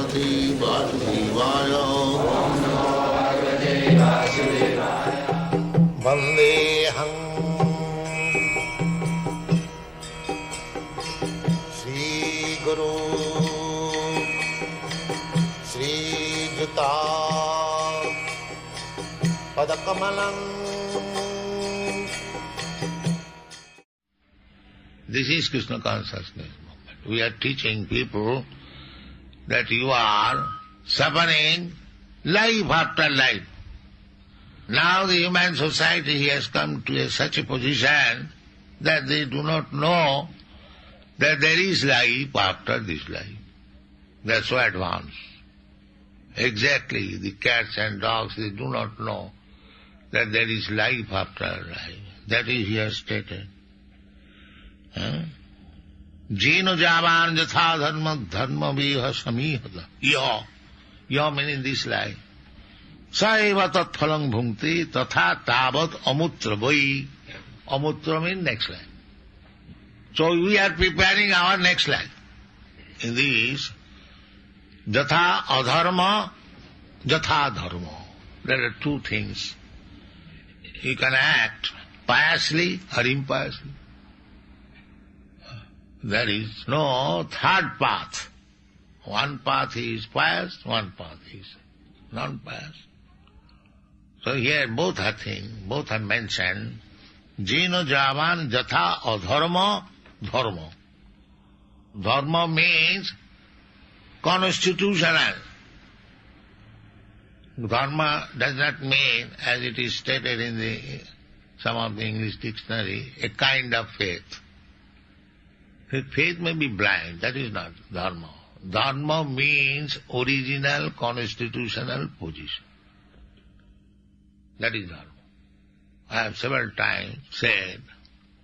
Bhagavate Vasudevaya. Vandeham Shri Guru Shri Juta Padakamalam. This is Krishna consciousness movement. We are teaching people that you are suffering life after life. Now the human society has come to such a position that they do not know that there is life after this life. They are so advanced. Exactly, the cats and dogs, they do not know that there is life after life. That is here stated. Jeno javan jatha dharma dharma viha samihata. Yaha meaning this life. Saeva tat phalang bhungti tatha tavat amutra vai. Amutra means next life. So we are preparing our next life. In this, jatha adharma, jatha dharma. There are two things. You can act piously or impiously. There is no third path. One path is pious, one path is non-pious. So here both are things, both are mentioned. Jeno javan jatha adharma dharma. Dharma means constitutional. Dharma does not mean, as it is stated in some of the English dictionary, a kind of faith. Faith may be blind, that is not dharma. Dharma means original constitutional position. That is dharma. I have several times said,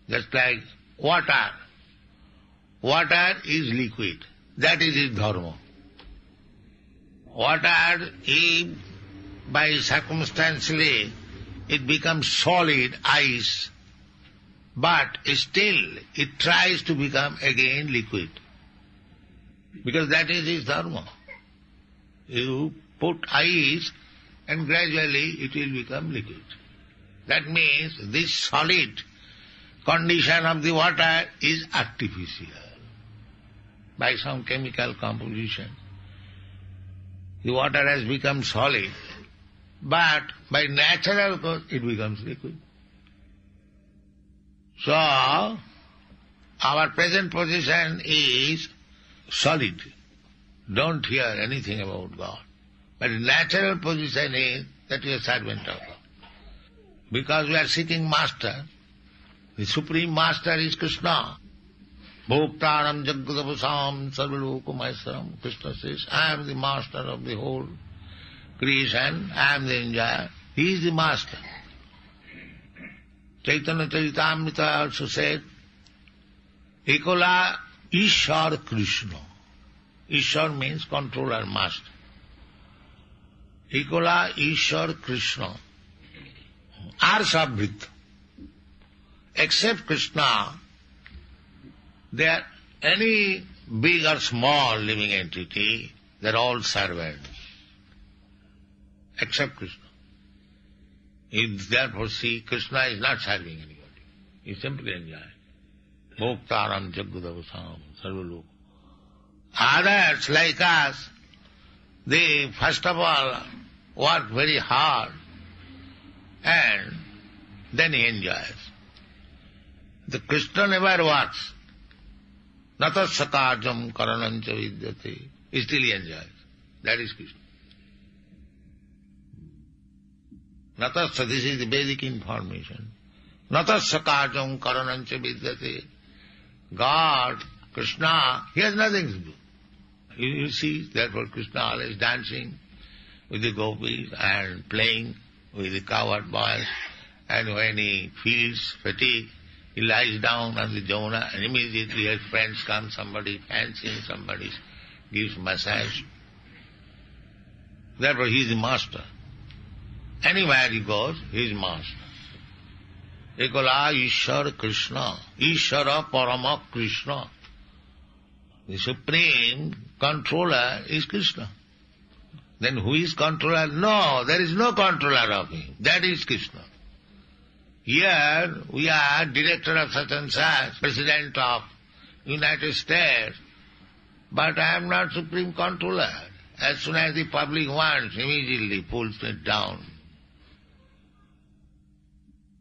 just like water. Water is liquid. That is its dharma. Water, if by circumstantially it becomes solid, ice, but still it tries to become again liquid. Because that is its dharma. You put ice and gradually it will become liquid. That means this solid condition of the water is artificial. By some chemical composition, the water has become solid, but by natural cause it becomes liquid. So, our present position is solid. Don't hear anything about God. But the natural position is that we are servant of God. Because we are seeking master. The supreme master is Krishna. Bhoktaram jagadavasam sarvalokamaysaram. Krishna says, I am the master of the whole creation. I am the enjoyer. He is the master. Chaitanya Charitamrita also said, Ekola Ishar Krishna. Ishar means controller, master. Ekola Ishar Krishna. Arsabhrita. Except Krishna, there any big or small living entity, they are all servants. Except Krishna. Therefore, see, Krishna is not serving anybody. He is simply enjoying. Bhoktaram jagadavasam sarvalok. Others like us, they first of all work very hard and then he enjoys. The Krishna never works. Natassakarjam karanancha vidyate. He still enjoys. That is Krishna. Natasya, this is the basic information. Natassakarjam karanancha vidyate. God, Krishna, he has nothing to do. You see, therefore Krishna always dancing with the gopis and playing with the cowherd boys, and when he feels fatigue, he lies down on the Jamuna and immediately his friends come, somebody fancy him, somebody gives massage. Therefore he is the master. Anywhere he goes, he is master. Ekola Ishar Krishna. Ishara Parama Krishna. The Supreme controller is Krishna. Then who is controller? No, there is no controller of him. That is Krishna. Here we are director of such and such, president of United States, but I am not supreme controller. As soon as the public wants, immediately pulls it down.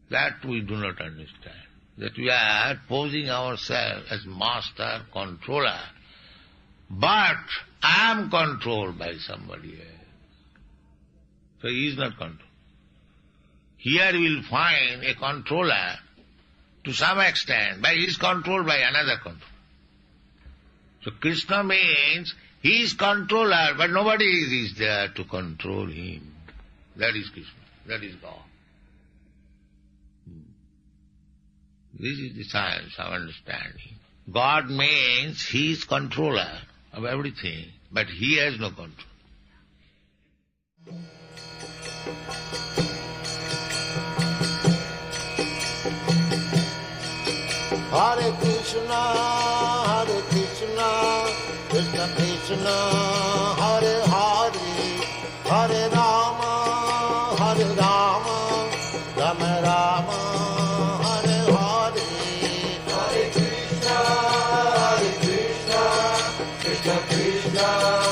That we do not understand. That we are posing ourselves as master, controller, but I am controlled by somebody else. So he is not controlled. Here we will find a controller to some extent, but he is controlled by another controller. So Krishna means he is controller, but nobody is there to control him. That is Krishna. That is God. This is the science of understanding. God means he is controller of everything, but he has no control. Hare Krishna, Krishna Krishna, Hare Hare, Hare Rama, Rama Rama, Hare Hare. Hare Krishna, Krishna Krishna,